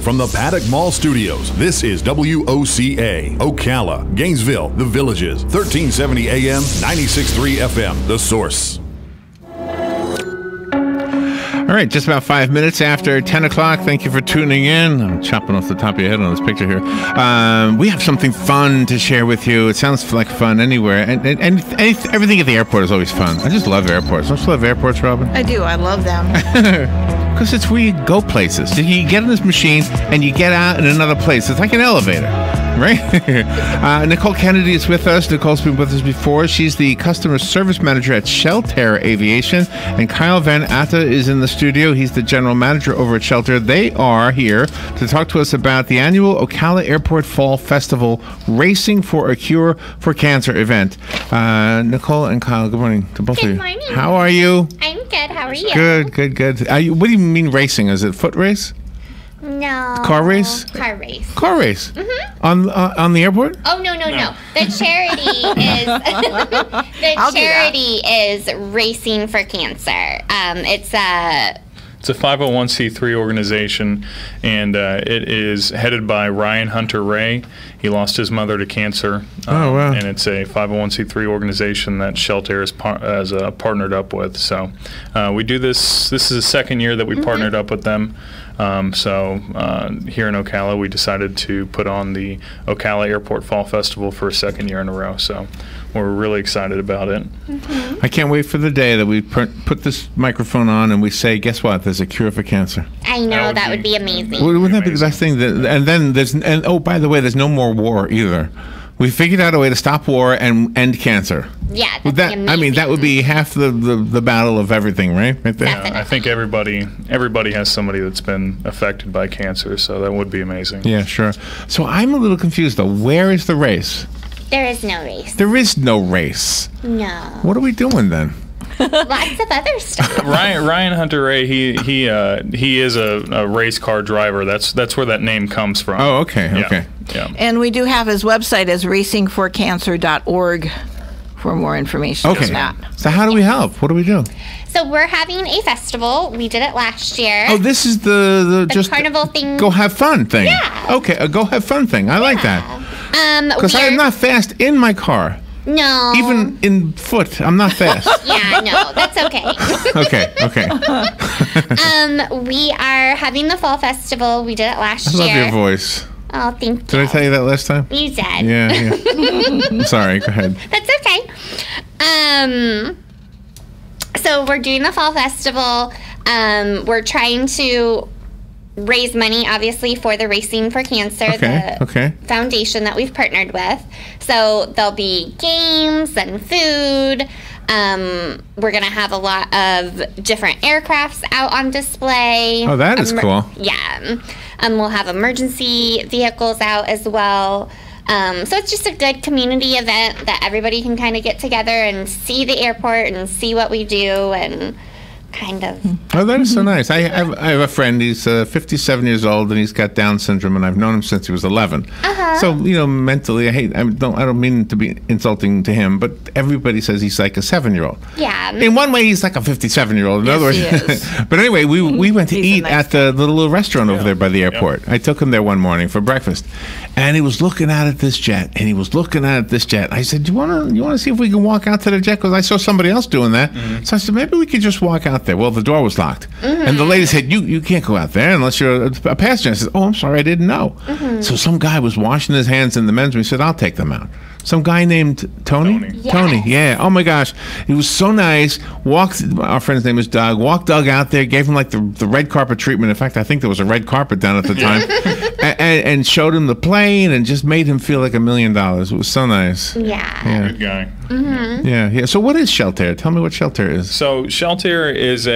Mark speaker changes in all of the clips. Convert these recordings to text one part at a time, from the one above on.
Speaker 1: from the Paddock Mall Studios, this is WOCA, Ocala, Gainesville, The Villages, 1370 AM, 96.3 FM, The Source.
Speaker 2: All right, just about 5 minutes after 10 o'clock. Thank you for tuning in. I'm chopping off the top of your head on this picture here. We have something fun to share with you. It sounds like fun anywhere. And everything at the airport is always fun. I just love airports. Don't you love airports, Robin?
Speaker 3: I do. I love them.
Speaker 2: Because it's where you go places. You get in this machine and you get out in another place. It's like an elevator, right? Nicole Kennedy is with us. Nicole's been with us before. She's the customer service manager at Sheltair Aviation. And Kyle VanAtta is in the studio. He's the general manager over at Sheltair. They are here to talk to us about the annual Ocala Airport Fall Festival Racing for a Cure for Cancer event. Nicole and Kyle, good morning to both of you.
Speaker 4: Good morning.
Speaker 2: How are you?
Speaker 4: I'm good. How are you?
Speaker 2: Good. What do you mean racing? Is it foot race?
Speaker 4: No.
Speaker 2: Car race?
Speaker 4: Car race.
Speaker 2: Car race?
Speaker 4: Mm-hmm.
Speaker 2: On the airport?
Speaker 4: Oh, no. The charity is Racing for Cancer.
Speaker 5: It's a 501c3 organization, and it is headed by Ryan Hunter Ray. He lost his mother to cancer.
Speaker 2: Oh, wow.
Speaker 5: And it's a 501c3 organization that Sheltair has partnered up with. So we do this. This is the second year that we partnered up with them. So here in Ocala, we decided to put on the Ocala Airport Fall Festival for a second year in a row. So we're really excited about it.
Speaker 4: Mm-hmm.
Speaker 2: I can't wait for the day that we put this microphone on and we say, guess what? There's a cure for cancer.
Speaker 4: I know. That would be amazing.
Speaker 2: Wouldn't that be the best thing? And then oh, by the way, there's no more war either. We figured out a way to stop war and end cancer.
Speaker 4: Yeah, that'd be amazing.
Speaker 2: I mean, that would be half the battle of everything, right? Right there.
Speaker 4: Definitely.
Speaker 5: I think everybody has somebody that's been affected by cancer, so that would be amazing.
Speaker 2: Yeah, sure. So I'm a little confused, though. Where is the race?
Speaker 4: There is no race.
Speaker 2: There is no race.
Speaker 4: No.
Speaker 2: What are we doing then?
Speaker 4: Lots of other stuff.
Speaker 5: Ryan Hunter Ray, he is a race car driver. That's where that name comes from.
Speaker 2: Oh, okay, okay.
Speaker 5: Yeah.
Speaker 3: And we do have his website as racingforcancer.org for more information on that.
Speaker 2: So how do we help? What do we do?
Speaker 4: So we're having a festival. We did it last year.
Speaker 2: Oh, this is the just
Speaker 4: carnival thing.
Speaker 2: Go have fun thing.
Speaker 4: Yeah.
Speaker 2: Okay, a go have fun thing. I like that. Because I'm not fast in my car.
Speaker 4: No.
Speaker 2: Even in foot, I'm not fast.
Speaker 4: Yeah, no, that's okay.
Speaker 2: Okay.
Speaker 4: We are having the fall festival. We did it last year.
Speaker 2: I love your voice.
Speaker 4: Oh, thank you.
Speaker 2: Did I tell you that last time?
Speaker 4: You did.
Speaker 2: Yeah. Sorry, go ahead.
Speaker 4: That's okay. So we're doing the fall festival. We're trying to raise money, obviously, for the Racing for Cancer, the foundation that we've partnered with. So there'll be games and food. We're going to have a lot of different aircrafts out on display.
Speaker 2: Oh, that is cool.
Speaker 4: Yeah. We'll have emergency vehicles out as well. So it's just a good community event that everybody can kind of get together and see the airport and see what we do and kind of.
Speaker 2: Oh, that is so nice. I have a friend. He's 57 years old and he's got Down syndrome, and I've known him since he was 11. So mentally, I don't mean to be insulting to him, but everybody says he's like a 7-year-old.
Speaker 4: Yeah.
Speaker 2: In one way, he's like a 57-year-old. In other words,
Speaker 3: he is.
Speaker 2: But anyway, we went to eat at the little restaurant over there by the airport.
Speaker 5: Yeah.
Speaker 2: I took him there one morning for breakfast, and he was looking out at this jet, and he was looking out at this jet. I said, you want to see if we can walk out to the jet? Because I saw somebody else doing that. So I said, maybe we could just walk out there. Well, the door was locked. And the lady said, you can't go out there unless you're a passenger. I said, oh, I'm sorry, I didn't know. So some guy was washing his hands in the men's room. He said, I'll take them out. Some guy named Tony? Tony, yeah. Oh, my gosh. He was so nice. Our friend's name is Doug. Walked Doug out there, gave him like the red carpet treatment. In fact, I think there was a red carpet down at the time. and showed him the plane and just made him feel like $1 million. It was so nice.
Speaker 4: Yeah.
Speaker 5: Good guy.
Speaker 2: Yeah. So what is Sheltair? Tell me what Sheltair is.
Speaker 5: So Sheltair is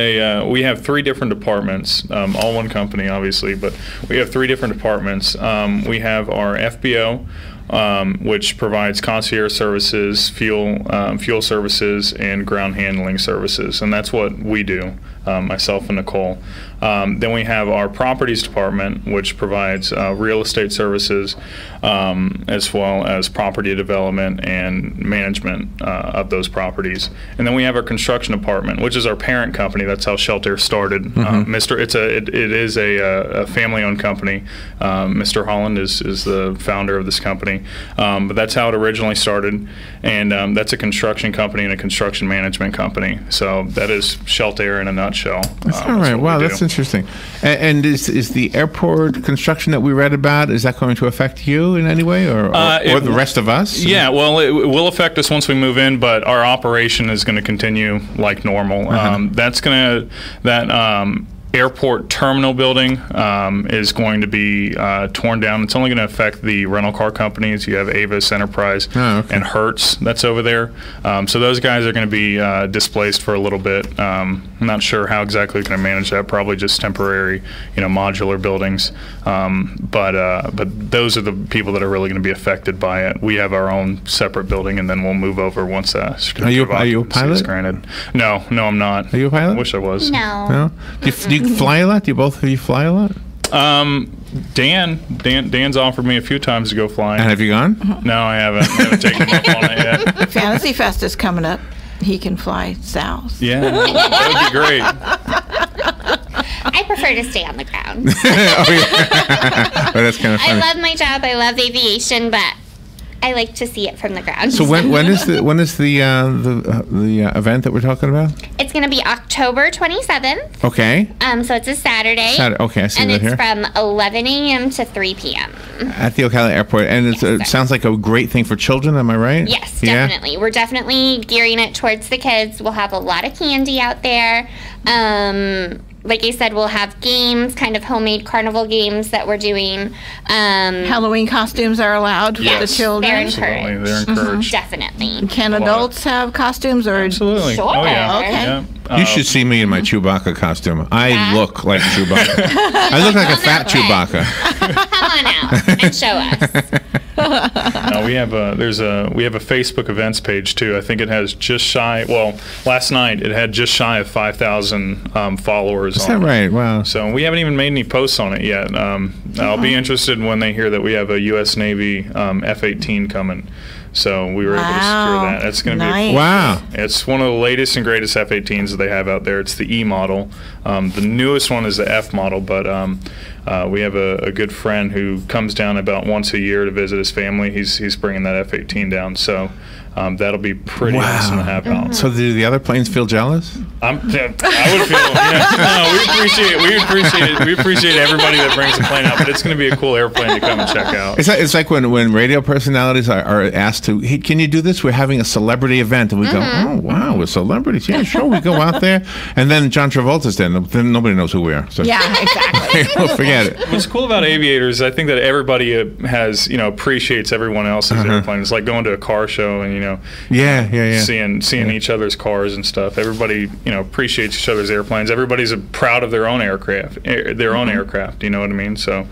Speaker 5: we have 3 different departments, all one company, obviously, but we have 3 different departments. We have our FBO, which provides concierge services, fuel services, and ground handling services, and that's what we do. myself and Nicole. Then we have our properties department, which provides real estate services, as well as property development and management of those properties. And then we have our construction department, which is our parent company. That's how Sheltair started. It is a family-owned company. Mr. Holland is the founder of this company, but that's how it originally started. And that's a construction company and a construction management company. So that is Sheltair in a nutshell.
Speaker 2: That's all right. Wow, that's interesting. And is the airport construction that we read about, is that going to affect you in any way, or the rest of us?
Speaker 5: Yeah, well, it will affect us once we move in, but our operation is going to continue like normal. That airport terminal building is going to be torn down. It's only going to affect the rental car companies. You have Avis, Enterprise, and Hertz that's over there. So those guys are going to be displaced for a little bit. I'm not sure how exactly we're going to manage that. Probably just temporary, modular buildings. But those are the people that are really going to be affected by it. We have our own separate building, and then we'll move over once
Speaker 2: Are you a pilot?
Speaker 5: Is granted. No, I'm not.
Speaker 2: Are you a pilot?
Speaker 5: I wish I was.
Speaker 4: No.
Speaker 2: Do you fly a lot? Do you both of you fly a lot?
Speaker 5: Dan's offered me a few times to go flying.
Speaker 2: And have you gone?
Speaker 5: No, I haven't. I haven't taken him up on it yet.
Speaker 3: Fantasy Fest is coming up. He can fly south.
Speaker 5: Yeah, that would be great.
Speaker 4: I prefer to stay on the ground.
Speaker 2: Oh, that's kind of funny.
Speaker 4: I love my job. I love aviation, but I like to see it from the ground.
Speaker 2: So when is the event that we're talking about?
Speaker 4: It's going to be October 27th.
Speaker 2: Okay.
Speaker 4: So it's a Saturday.
Speaker 2: Okay, I see that here.
Speaker 4: And it's from 11 a.m. to 3 p.m.
Speaker 2: At the Ocala Airport, and it sounds like a great thing for children. Am I right?
Speaker 4: Yes, definitely. Yeah? We're definitely gearing it towards the kids. We'll have a lot of candy out there. Like I said, we'll have games, kind of homemade carnival games that we're doing.
Speaker 3: Halloween costumes are allowed for the children.
Speaker 4: They're encouraged.
Speaker 5: They're encouraged.
Speaker 4: Definitely.
Speaker 3: Can adults have costumes? Or
Speaker 5: Absolutely.
Speaker 4: Sure.
Speaker 5: Oh, yeah.
Speaker 3: Okay.
Speaker 5: Yeah.
Speaker 2: You should see me in my Chewbacca costume. I look like Chewbacca. I look like a fat Chewbacca.
Speaker 4: Come on out and show us.
Speaker 5: No, we have a Facebook events page too. I think it has just shy. Well, last night it had just shy of 5,000 followers.
Speaker 2: Is that right? Wow.
Speaker 5: So we haven't even made any posts on it yet. I'll be interested when they hear that we have a U.S. Navy F-18 coming. So we were able to secure that. It's going to be
Speaker 2: wow.
Speaker 5: It's one of the latest and greatest F-18s that they have out there. It's the E model. The newest one is the F model, but we have a good friend who comes down about once a year to visit his family. He's bringing that F-18 down. So that'll be pretty awesome to have out.
Speaker 2: So do the other planes feel jealous?
Speaker 5: I would feel. No, we appreciate it. We appreciate it. We appreciate everybody that brings a plane out. But it's going to be a cool airplane to come and check out.
Speaker 2: It's like when radio personalities are asked to, hey, can you do this? We're having a celebrity event, and we go, oh wow, we're celebrities. Yeah, sure. We go out there, and then John Travolta's there. Then nobody knows who we are. So
Speaker 3: yeah, exactly.
Speaker 2: We'll forget it.
Speaker 5: What's cool about aviators, I think that everybody has, appreciates everyone else's airplane. It's like going to a car show and seeing each other's cars and stuff. Everybody appreciates each other's airplanes. Everybody's proud of their own aircraft. You know what I mean? So,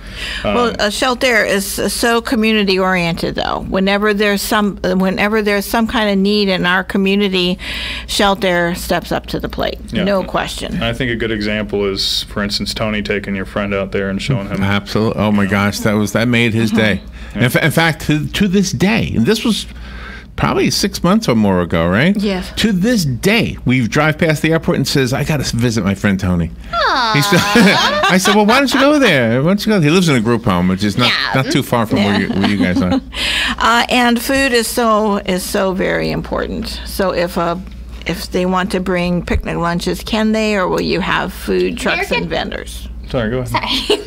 Speaker 3: well, Sheltair is so community oriented, though. Whenever there's some kind of need in our community, Sheltair steps up to the plate. Yeah. No question.
Speaker 5: I think a good example is, for instance, Tony taking your friend out there and showing him.
Speaker 2: Absolutely. Oh my gosh, that made his day. Yeah. In fact, to this day, and this was probably 6 months or more ago, right?
Speaker 3: Yes.
Speaker 2: To this day, we drive past the airport and says, I got to visit my friend Tony. I said, well, why don't you go there? Why don't you go? He lives in a group home, which is not too far from where you guys are.
Speaker 3: And food is so very important. So if they want to bring picnic lunches, can they, or will you have food trucks and vendors?
Speaker 5: Sorry, go ahead.
Speaker 4: Sorry.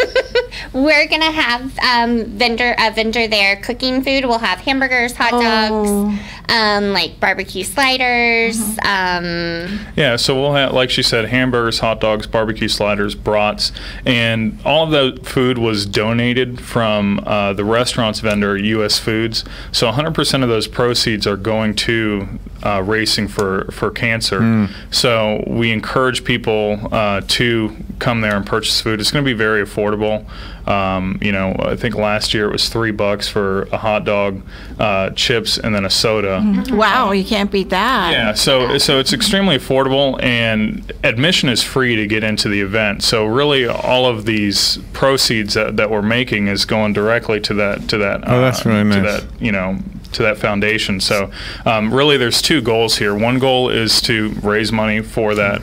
Speaker 4: We're going to have a vendor there cooking food. We'll have hamburgers, hot dogs, like barbecue sliders.
Speaker 5: So we'll have, like she said, hamburgers, hot dogs, barbecue sliders, brats, and all of the food was donated from the restaurant's vendor, U.S. Foods. So 100% of those proceeds are going to Racing for Cancer. So we encourage people to come there and purchase food. It's going to be very affordable. I think last year it was $3 for a hot dog, chips, and then a soda.
Speaker 3: Wow, you can't beat that.
Speaker 5: Yeah, so it's extremely affordable, and admission is free to get into the event. So really, all of these proceeds that we're making is going directly to that.
Speaker 2: That's really nice.
Speaker 5: To that, to that foundation. So really, there's two goals here. One goal is to raise money for that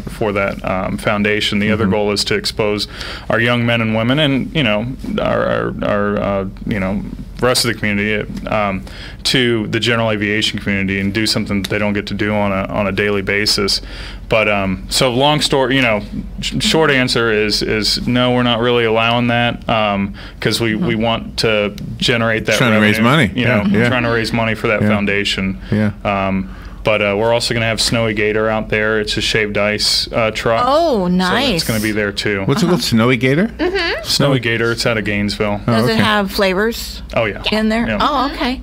Speaker 5: foundation. The other goal is to expose our young men and women, and our rest of the community to the general aviation community, and do something that they don't get to do on a daily basis. But so long story, short answer is no, we're not really allowing that because we want to generate that
Speaker 2: trying
Speaker 5: revenue,
Speaker 2: to raise money.
Speaker 5: Trying to raise money for that foundation. But we're also going to have Snowy Gator out there. It's a shaved ice truck.
Speaker 3: Oh, nice.
Speaker 5: So it's going to be there too.
Speaker 2: What's it called? Snowy Gator?
Speaker 5: Snowy Gator. It's out of Gainesville.
Speaker 3: Does it have flavors?
Speaker 5: Oh, yeah.
Speaker 3: In there?
Speaker 5: Yeah.
Speaker 3: Oh, okay.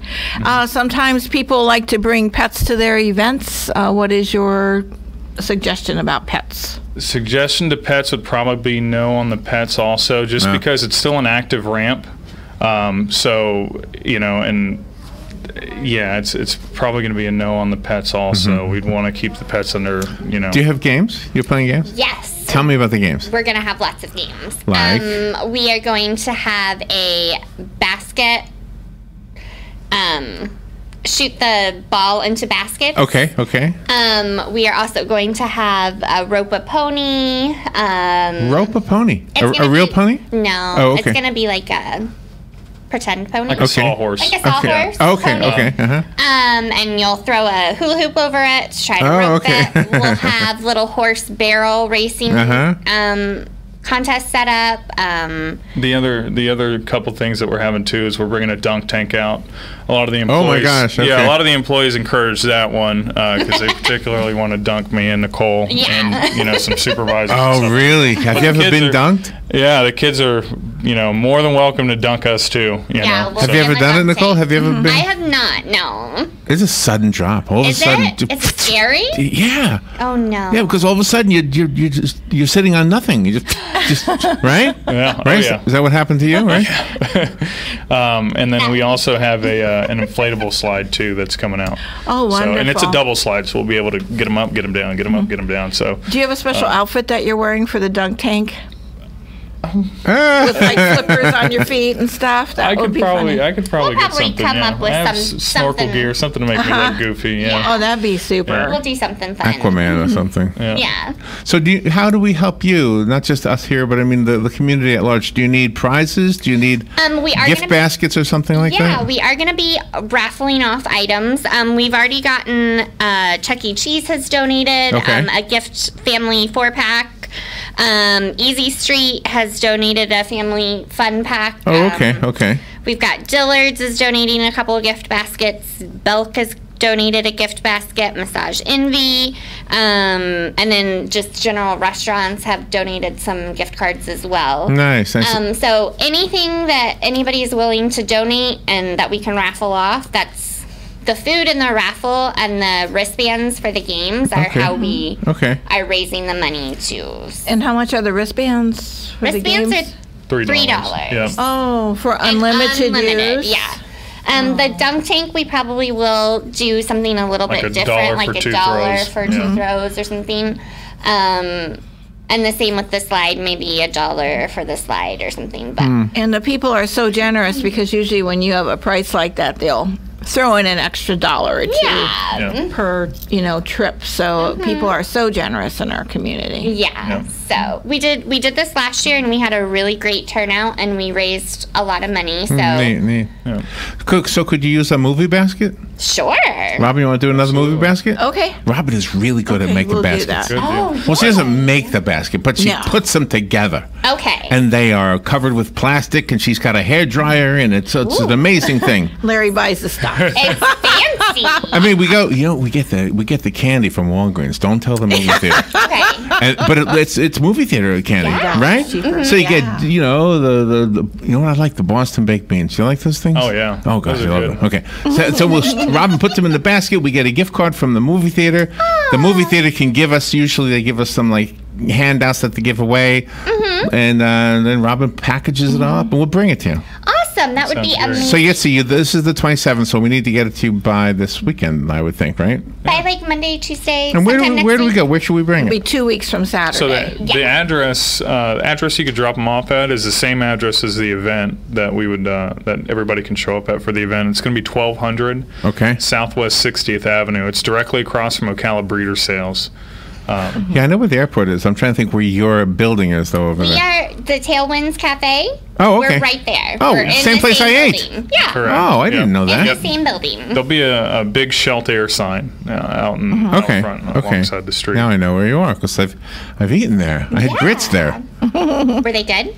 Speaker 3: Sometimes people like to bring pets to their events. What is your suggestion about pets?
Speaker 5: Suggestion to pets would probably be no on the pets also, just because it's still an active ramp. Yeah, it's probably going to be a no on the pets also. We'd want to keep the pets under,
Speaker 2: Do you have games? You're playing games?
Speaker 4: Yes.
Speaker 2: Tell me about the games.
Speaker 4: We're going to have lots of games.
Speaker 2: Like?
Speaker 4: We are going to have a basket, shoot the ball into baskets.
Speaker 2: Okay.
Speaker 4: We are also going to have a rope-a-pony.
Speaker 2: Rope-a-pony? A real pony?
Speaker 4: No.
Speaker 2: Oh, okay.
Speaker 4: It's going to be like a pretend pony.
Speaker 5: Like a sawhorse.
Speaker 4: Like a sawhorse.
Speaker 2: Okay.
Speaker 4: And you'll throw a hula hoop over it to try to rope it. We'll have little horse barrel racing contest set up.
Speaker 5: The other couple things that we're having too is we're bringing a dunk tank out. A lot of the employees.
Speaker 2: Oh my gosh! Okay.
Speaker 5: Yeah, a lot of the employees encourage that one because they particularly want to dunk me and Nicole and some supervisors.
Speaker 2: Oh really? Have you ever been dunked?
Speaker 5: Yeah, the kids are more than welcome to dunk us too.
Speaker 2: Have you ever done it, Nicole? Have you ever been?
Speaker 4: I have not. No.
Speaker 2: It's a sudden drop. All of a sudden.
Speaker 4: Is it scary?
Speaker 2: Yeah.
Speaker 4: Oh no.
Speaker 2: Yeah, because all of a sudden you're sitting on nothing. You just right.
Speaker 5: Yeah.
Speaker 2: Right.
Speaker 5: Oh, yeah.
Speaker 2: Is that what happened to you? Right.
Speaker 5: And then we also have an inflatable slide too that's coming out.
Speaker 3: Oh, wonderful!
Speaker 5: And it's a double slide, so we'll be able to get them up, get them down, get them up, get them down. So.
Speaker 3: Do you have a special outfit that you're wearing for the dunk tank? With like flippers on your feet and stuff. That would be funny.
Speaker 5: I could probably get something.
Speaker 4: Come up with
Speaker 5: some snorkel gear, something to make me look goofy. Yeah.
Speaker 3: Oh, that'd be super.
Speaker 4: We'll do something fun.
Speaker 2: Aquaman or something.
Speaker 4: Yeah.
Speaker 2: So how do we help you? Not just us here, but I mean the community at large. Do you need prizes? Do you need gift baskets or something like that?
Speaker 4: Yeah, we are going to be raffling off items. We've already gotten Chuck E. Cheese has donated a gift family 4-pack. Easy Street has donated a family fun pack.
Speaker 2: Oh, okay.
Speaker 4: We've got Dillard's is donating a couple of gift baskets. Belk has donated a gift basket. Massage Envy. And then just general restaurants have donated some gift cards as well.
Speaker 2: Nice.
Speaker 4: So anything that anybody is willing to donate and that we can raffle off, that's the food in the raffle, and the wristbands for the games are how we are raising the money to.
Speaker 3: And how much are the wristbands for the games?
Speaker 4: Wristbands are $3.
Speaker 5: Yeah.
Speaker 3: Oh, for unlimited use?
Speaker 4: Yeah. The dunk tank, we probably will do something a little bit different, like $1 for 2 throws or something. And the same with the slide, maybe $1 for the slide or something. But
Speaker 3: And the people are so generous because usually when you have a price like that, they'll throw in an extra $1 or $2 per trip. So people are so generous in our community.
Speaker 4: Yeah. So we did this last year, and we had a really great turnout, and we raised a lot of money. So
Speaker 2: neat. Yeah. So could you use a movie basket?
Speaker 4: Sure.
Speaker 2: Robin, you want to do another movie basket?
Speaker 3: Okay.
Speaker 2: Robin is really good at making baskets.
Speaker 3: Do that.
Speaker 2: Well, she doesn't make the basket, but she puts them together.
Speaker 4: Okay.
Speaker 2: And they are covered with plastic, and she's got a hairdryer, and it's an amazing thing.
Speaker 3: Larry buys the stuff.
Speaker 4: It's fancy.
Speaker 2: I mean, we get the candy from Walgreens. Don't tell the movie theater.
Speaker 4: Okay.
Speaker 2: But it's movie theater candy, right? So you get the what I like, the Boston baked beans. You like those things?
Speaker 5: Oh yeah.
Speaker 2: Oh gosh, I love them. Okay. So Robin puts them in the basket. We get a gift card from the movie theater. The movie theater can give us they give us some like handouts that they give away, and then Robin packages it all up, and we'll bring it to you.
Speaker 4: Awesome. awesome. That would be amazing.
Speaker 2: So this is the 27th, so we need to get it to you by this weekend, I would think, right?
Speaker 4: By like Monday, Tuesday.
Speaker 2: And where do we go? Where should we bring it?
Speaker 3: It'll be 2 weeks from Saturday.
Speaker 5: So the address you could drop them off at is the same address as the event that we would that everybody can show up at for the event. It's going to be 1200 Southwest 60th Avenue. It's directly across from Ocala Breeder Sales.
Speaker 2: Yeah, I know where the airport is. I'm trying to think where your building is, though, over there.
Speaker 4: We are the Tailwinds Cafe.
Speaker 2: Oh, okay.
Speaker 4: We're right there.
Speaker 2: Oh,
Speaker 4: We're in
Speaker 2: same
Speaker 4: the
Speaker 2: place I ate.
Speaker 4: building. Yeah.
Speaker 5: Correct.
Speaker 2: Oh, I didn't know that.
Speaker 4: In the same building.
Speaker 5: There'll be a big Sheltair sign out out front alongside the street.
Speaker 2: Now I know where you are because I've eaten there. I had grits there.
Speaker 4: Were they good?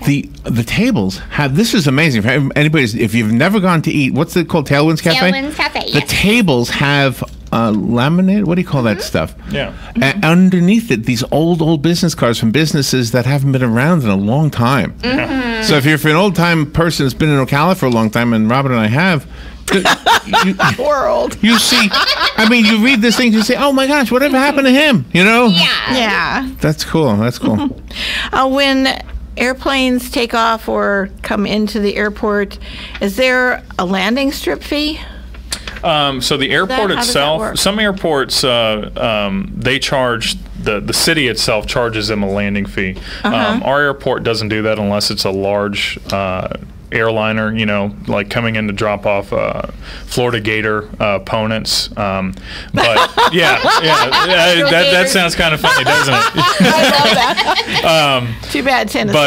Speaker 2: The tables have, this is amazing for anybody, if you've never gone to eat, what's it called, Tailwinds Cafe?
Speaker 4: Tailwinds Cafe,
Speaker 2: The tables have laminated, what do you call that stuff?
Speaker 5: Yeah.
Speaker 2: And underneath it, these old business cards from businesses that haven't been around in a long time. So if you're an old time person that's been in Ocala for a long time, and Robert and I have,
Speaker 3: world.
Speaker 2: You see, I mean, you read this thing, you say, "Oh my gosh, whatever happened to him?" You know?
Speaker 3: Yeah.
Speaker 2: That's cool. That's cool.
Speaker 3: When airplanes take off or come into the airport, is there a landing strip fee?
Speaker 5: So the airport itself, some airports, they charge, the city itself charges them a landing fee. Our airport doesn't do that unless it's a large airliner, you know, like coming in to drop off Florida Gator opponents. But that sounds kind of funny, doesn't it?
Speaker 3: I love that. Too bad Tennessee.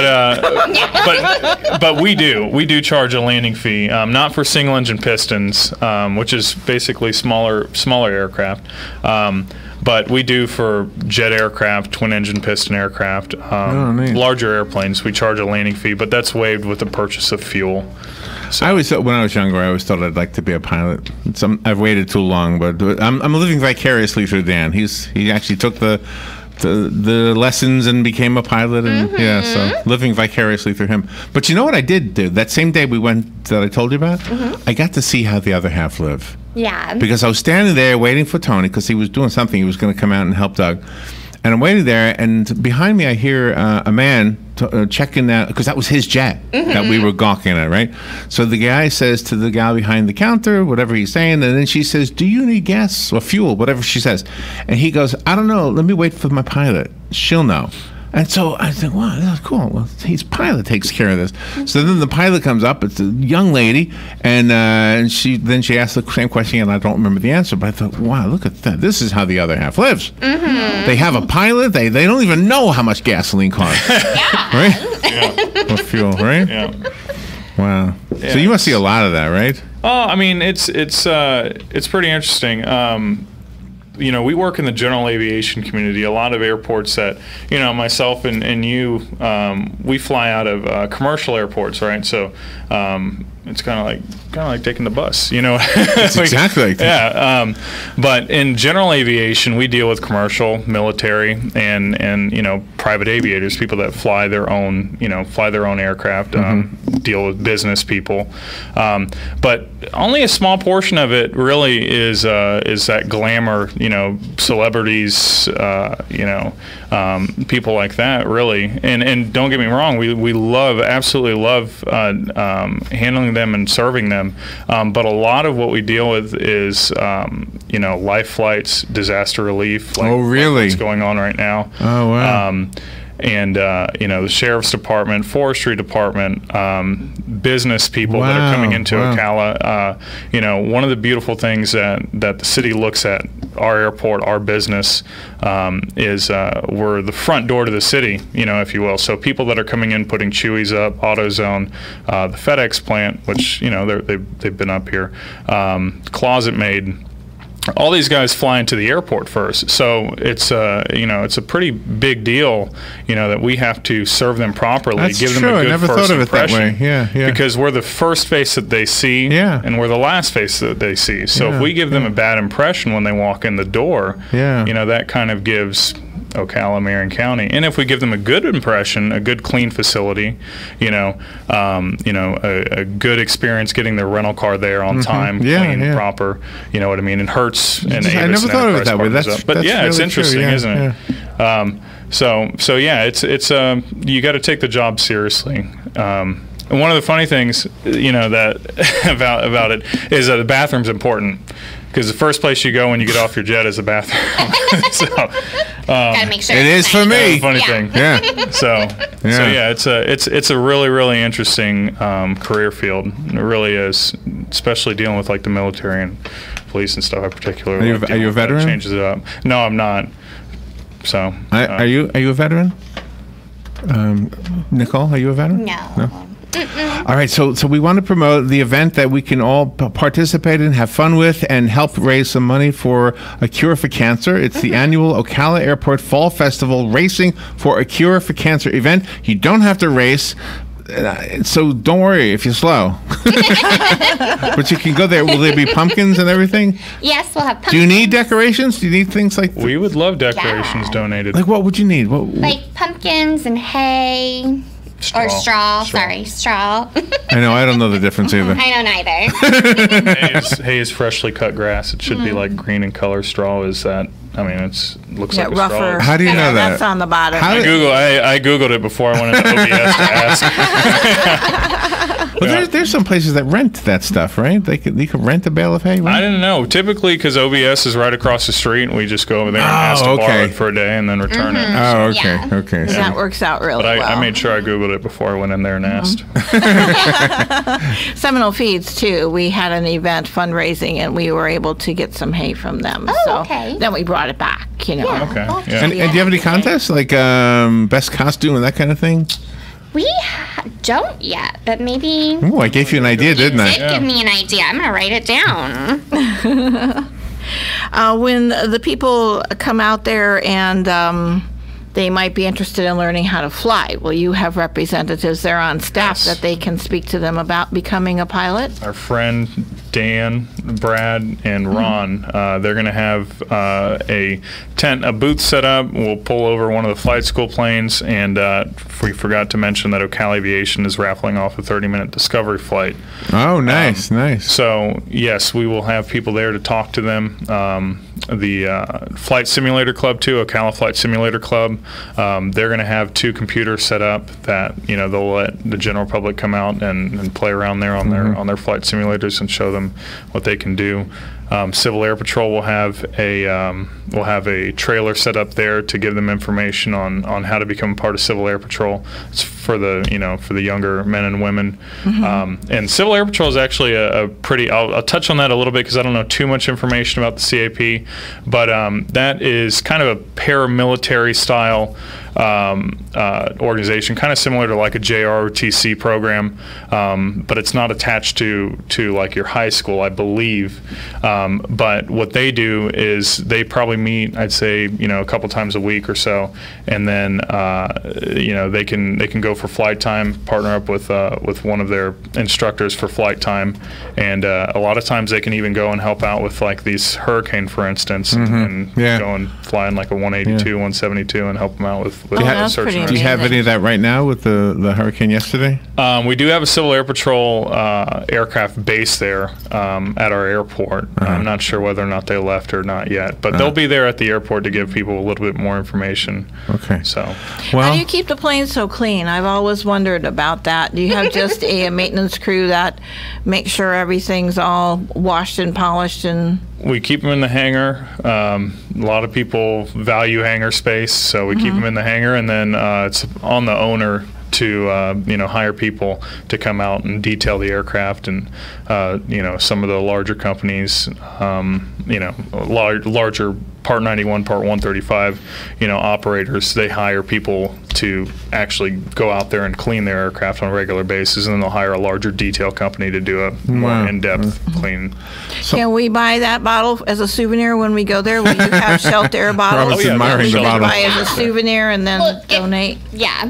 Speaker 5: But we do charge a landing fee, not for single engine pistons, which is basically smaller aircraft. But we do for jet aircraft, twin engine piston aircraft, larger airplanes. We charge a landing fee, but that's waived with the purchase of fuel. So.
Speaker 2: I always thought, when I was younger, I always thought I'd like to be a pilot. I've waited too long, but I'm living vicariously through Dan. He actually took the lessons and became a pilot, and so living vicariously through him. But you know what I did do? That same day we went that I told you about, I got to see how the other half live.
Speaker 4: Yeah.
Speaker 2: Because I was standing there waiting for Tony because he was doing something. He was going to come out and help Doug. And I'm waiting there, and behind me I hear a man checking out, because that was his jet that we were gawking at, right? So the guy says to the gal behind the counter, whatever he's saying, and then she says, "Do you need gas or fuel?" Whatever she says. And he goes, "I don't know. Let me wait for my pilot. She'll know." And so I said, "Wow, that's cool. Well, his pilot takes care of this." So then the pilot comes up. It's a young lady, and she asks the same question, and I don't remember the answer. But I thought, "Wow, look at that. This is how the other half lives. They have a pilot. They don't even know how much gasoline costs, right? Or fuel, right?
Speaker 5: Yeah.
Speaker 2: Wow.
Speaker 5: Yeah.
Speaker 2: So you must see a lot of that, right?
Speaker 5: Oh, I mean, it's pretty interesting. You know, we work in the general aviation community. A lot of airports that, you know, myself and you, we fly out of commercial airports, right? So it's kind of like taking the bus, you know.
Speaker 2: It's exactly like that.
Speaker 5: Yeah. But in general aviation, we deal with commercial, military, and you know, private aviators, people that fly their own aircraft, deal with business people. But only a small portion of it really is that glamour, you know, celebrities, you know, people like that, really. And don't get me wrong, we absolutely love handling them and serving them. But a lot of what we deal with is, you know, life flights, disaster relief. Like,
Speaker 2: really?
Speaker 5: What's going on right now.
Speaker 2: Oh, wow.
Speaker 5: And you know, the sheriff's department, forestry department, business people that are coming into Ocala. You know, one of the beautiful things that the city looks at our airport, our business, is we're the front door to the city, you know, if you will. So people that are coming in, putting Chewy's up, AutoZone, the FedEx plant, which, you know, they've been up here, Closet Made. All these guys fly into the airport first, so it's you know, it's a pretty big deal, you know, that we have to serve them properly,
Speaker 2: That's
Speaker 5: give
Speaker 2: true.
Speaker 5: them a good
Speaker 2: I never
Speaker 5: first
Speaker 2: thought of
Speaker 5: impression.
Speaker 2: it that way. Yeah.
Speaker 5: Because we're the first face that they see, and we're the last face that they see. So if we give them a bad impression when they walk in the door, you know, that kind of gives Ocala, Marion County. And if we give them a good impression, a good clean facility, you know, a good experience getting their rental car there on time, clean, proper, you know what I mean? It hurts. And
Speaker 2: I never thought of it that way. But
Speaker 5: that's
Speaker 2: really
Speaker 5: it's interesting,
Speaker 2: true,
Speaker 5: isn't it? So yeah, it's you got to take the job seriously. And one of the funny things, that about it is that the bathroom's important. Because the first place you go when you get off your jet is the bathroom.
Speaker 4: Gotta make sure
Speaker 2: it is for me.
Speaker 5: Funny thing.
Speaker 2: Yeah.
Speaker 5: So yeah, it's a really, really interesting career field. It really is, especially dealing with like the military and police and stuff. I particularly
Speaker 2: are you a veteran?
Speaker 5: Changes it up. No, I'm not. So
Speaker 2: are you a veteran? Nicole, are you a veteran?
Speaker 4: No.
Speaker 2: All right, so we want to promote the event that we can all participate in, have fun with, and help raise some money for a cure for cancer. It's the annual Ocala Airport Fall Festival Racing for a Cure for Cancer event. You don't have to race, so don't worry if you're slow. But you can go there. Will there be pumpkins and everything?
Speaker 4: Yes, we'll have pumpkins.
Speaker 2: Do you need decorations? Do you need things like
Speaker 5: We would love decorations donated.
Speaker 2: Like what would you need?
Speaker 4: Like pumpkins and hay. Or straw. Sorry, straw.
Speaker 2: I know. I don't know the difference either.
Speaker 4: I don't either.
Speaker 5: Hay is freshly cut grass. It should be like green in color. Straw is that. I mean, looks like a
Speaker 3: rougher.
Speaker 5: straw.
Speaker 2: How do you know that?
Speaker 3: That's on the bottom.
Speaker 2: How
Speaker 5: I Googled it before I went into OBS to ask.
Speaker 2: Well, there's some places that rent that stuff, right? You can rent a bale of hay, right?
Speaker 5: I didn't know. Typically, because OBS is right across the street, and we just go over there and ask to borrow it for a day and then return it.
Speaker 2: Oh, okay,
Speaker 4: Yeah.
Speaker 2: okay. So.
Speaker 3: That works out really
Speaker 5: But
Speaker 3: well.
Speaker 5: I made sure I Googled it before I went in there and asked.
Speaker 3: Seminole Feeds too. We had an event fundraising, and we were able to get some hay from them.
Speaker 4: Oh,
Speaker 3: so
Speaker 4: okay.
Speaker 3: then we brought it back.
Speaker 5: Okay. Yeah.
Speaker 2: And do you have any contests, like best costume and that kind of thing?
Speaker 4: We don't yet, but maybe.
Speaker 2: Oh, I gave you an idea, didn't I?
Speaker 4: You did give me an idea. I'm going to write it down.
Speaker 3: When the people come out there and they might be interested in learning how to fly, will you have representatives there on staff that they can speak to them about becoming a pilot?
Speaker 5: Our friend Dan, Brad, and Ron, they're going to have a booth set up. We'll pull over one of the flight school planes, and we forgot to mention that Ocala Aviation is raffling off a 30-minute discovery flight.
Speaker 2: Oh, nice, nice.
Speaker 5: So, yes, we will have people there to talk to them. The Flight Simulator Club, too, Ocala Flight Simulator Club, they're going to have 2 computers set up that, they'll let the general public come out and play around there on their flight simulators and show them what they can do. Civil Air Patrol will have a trailer set up there to give them information on how to become part of Civil Air Patrol. It's for the younger men and women. And Civil Air Patrol is actually a pretty. I'll touch on that a little bit because I don't know too much information about the CAP, but that is kind of a paramilitary style organization, kind of similar to like a JROTC program, but it's not attached to like your high school, I believe. But what they do is they probably meet, I'd say, a couple times a week or so, and then they can go for flight time, partner up with one of their instructors for flight time, and a lot of times they can even go and help out with like these hurricane, for instance, and go and fly in like a 182, 172, and help them out with search and
Speaker 2: Do you have any of that right now with the hurricane yesterday?
Speaker 5: We do have a Civil Air Patrol aircraft base there at our airport. I'm not sure whether or not they left or not yet, but they'll be there at the airport to give people a little bit more information.
Speaker 2: Okay.
Speaker 5: So,
Speaker 3: how do you keep the plane so clean? I've always wondered about that. Do you have just a maintenance crew that makes sure everything's all washed and polished? And
Speaker 5: we keep them in the hangar. A lot of people value hangar space, so we keep them in the hangar, and then it's on the owner to hire people to come out and detail the aircraft, and some of the larger companies, larger Part 91, Part 135, operators, they hire people to actually go out there and clean their aircraft on a regular basis, and then they'll hire a larger detail company to do a more in-depth clean.
Speaker 3: Can we buy that bottle as a souvenir when we go there? Will you have Sheltair bottles?
Speaker 2: Rob's admiring the bottle.
Speaker 3: Buy as a souvenir and then donate?
Speaker 4: Yeah.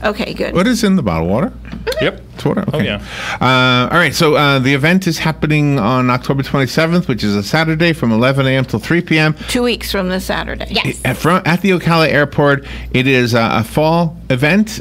Speaker 3: Okay, good.
Speaker 2: What is in the bottle? Water?
Speaker 5: Yep.
Speaker 2: It's water? Okay.
Speaker 5: Oh, yeah.
Speaker 2: All right, so the event is happening on October 27th, which is a Saturday from 11 a.m. till 3 p.m.
Speaker 3: 2 weeks from this Saturday.
Speaker 4: Yes.
Speaker 2: At the Ocala Airport. It is a fall event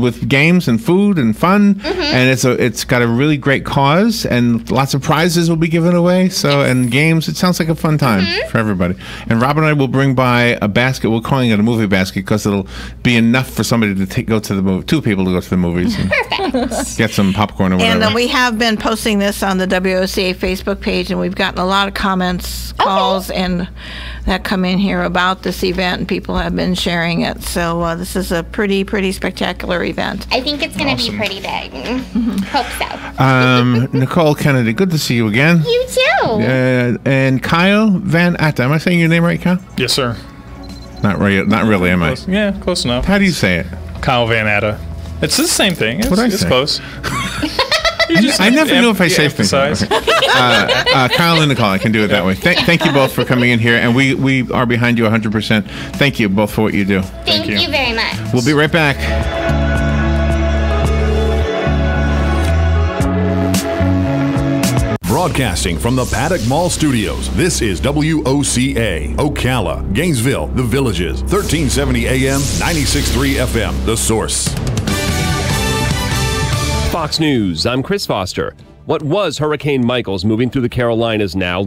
Speaker 2: with games and food and fun, and it's got a really great cause, and lots of prizes will be given away. So and games. It sounds like a fun time for everybody. And Rob and I will bring by a basket. We're calling it a movie basket because it'll be enough for somebody to go to the movie. 2 people to go to the movies. And
Speaker 4: Perfect.
Speaker 2: Get some popcorn or whatever.
Speaker 3: And we have been posting this on the WOCA Facebook page, and we've gotten a lot of comments, calls, and that come in here about this event, and people have been sharing it. So this is a pretty spectacular event.
Speaker 4: I think it's going to be pretty big. Hope so.
Speaker 2: Nicole Kennedy, good to see you again.
Speaker 4: You too.
Speaker 2: And Kyle VanAtta. Am I saying your name right, Kyle?
Speaker 5: Yes, sir.
Speaker 2: Not really, am I?
Speaker 5: Yeah, close enough.
Speaker 2: How do you say it?
Speaker 5: Kyle VanAtta. It's the same thing. It's close.
Speaker 2: I never knew if I say things. Okay. Kyle and Nicole, I can do it that way. Thank you both for coming in here, and we are behind you 100%. Thank you both for what you do.
Speaker 4: Thank you very much.
Speaker 2: We'll be right back.
Speaker 1: Broadcasting from the Paddock Mall Studios, this is WOCA, Ocala, Gainesville, The Villages, 1370 AM, 96.3 FM, The Source.
Speaker 6: Fox News, I'm Chris Foster. What was Hurricane Michael's moving through the Carolinas now